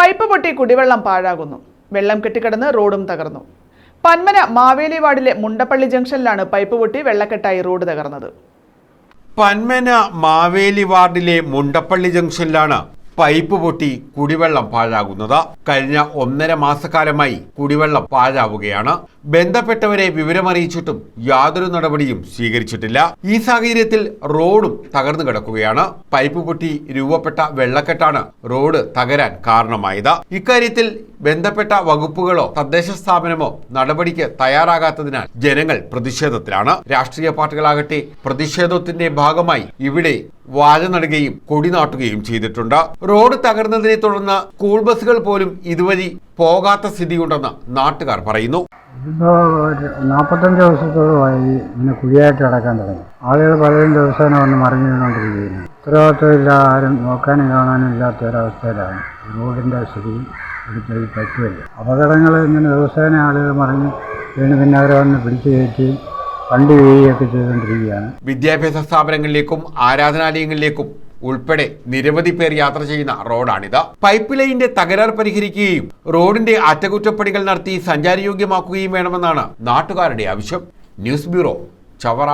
Pipe പൊട്ടി കുടിവെള്ളം പാഴാകുന്നു. വെള്ളം കെട്ടിക്കിടന്ന് റോഡും തകർന്നു. പന്മന മാവേലി വാർഡിലെ മുണ്ടപ്പള്ളി ജംഗ്ഷനിലാണ് പൈപ്പ് പൊട്ടി വെള്ളക്കെട്ടായി റോഡ് തകർന്നത്. പന്മന മാവേലി വാർഡിലെ മുണ്ടപ്പള്ളി ജംഗ്ഷനിലാണ് പൈപ്പ് പൊട്ടി കുടിവെള്ളം പാഴാകുന്നത്. കഴിഞ്ഞ 1.5 മാസക്കാലമായി കുടിവെള്ളം പാഴാവുകയാണ്. ബന്ധപ്പെട്ടവരെ വിവരമറിയിച്ചിട്ടും യാതൊരു നടപടിയും സ്വീകരിച്ചിട്ടില്ല. ഈ സാഹചര്യത്തിൽ റോഡും തകർന്നു കിടക്കുകയാണ്. പൈപ്പ് പൊട്ടി രൂപപ്പെട്ട വെള്ളക്കെട്ടാണ് റോഡ് തകരാൻ കാരണമായത്. ഇക്കാര്യത്തിൽ ബന്ധപ്പെട്ട വകുപ്പുകളോ തദ്ദേശ സ്ഥാപനമോ നടപടിക്ക് തയ്യാറാകാത്തതിനാൽ ജനങ്ങൾ പ്രതിഷേധത്തിലാണ്. രാഷ്ട്രീയ പാർട്ടികളാകട്ടെ പ്രതിഷേധത്തിന്റെ ഭാഗമായി ഇവിടെ വാഴ നടുകയും കൊടി നാട്ടുകയും ചെയ്തിട്ടുണ്ട്. റോഡ് തകർന്നതിനെ തുടർന്ന് സ്കൂൾ ബസ്സുകൾ പോലും ഇതുവഴി പോകാത്ത സ്ഥിതിയുണ്ടെന്ന് നാട്ടുകാർ പറയുന്നു. 45 ദിവസത്തോളമായി ഇങ്ങനെ കുഴിയായിട്ട് കിടക്കാൻ തുടങ്ങി. ആളുകൾ പലരും ദിവസേന വന്ന് മറിഞ്ഞു വീണുകൊണ്ടിരിക്കുകയാണ്. ഉത്തരവാദിത്വമില്ല, ആരും നോക്കാനും കാണാനും ഇല്ലാത്ത ഒരവസ്ഥയിലാണ് റോഡിൻ്റെ സ്ഥിതി. ഒരിക്കലും പറ്റുമല്ല. അപകടങ്ങൾ ഇങ്ങനെ ദിവസേന ആളുകൾ മറിഞ്ഞ് വീണ് പിന്നെ അവരെ വന്ന് പിടിച്ചു കയറ്റി വണ്ടി വീഴുകയൊക്കെ ചെയ്തുകൊണ്ടിരിക്കുകയാണ്. വിദ്യാഭ്യാസ സ്ഥാപനങ്ങളിലേക്കും ആരാധനാലയങ്ങളിലേക്കും ഉൾപ്പെടെ നിരവധി പേർ യാത്ര ചെയ്യുന്ന റോഡാണിത്. പൈപ്പ് ലൈനിന്റെ തകരാർ പരിഹരിക്കുകയും റോഡിന്റെ അറ്റകുറ്റപ്പണികൾ നടത്തി സഞ്ചാരയോഗ്യമാക്കുകയും വേണമെന്നാണ് നാട്ടുകാരുടെ ആവശ്യം. News bureau, Chavara.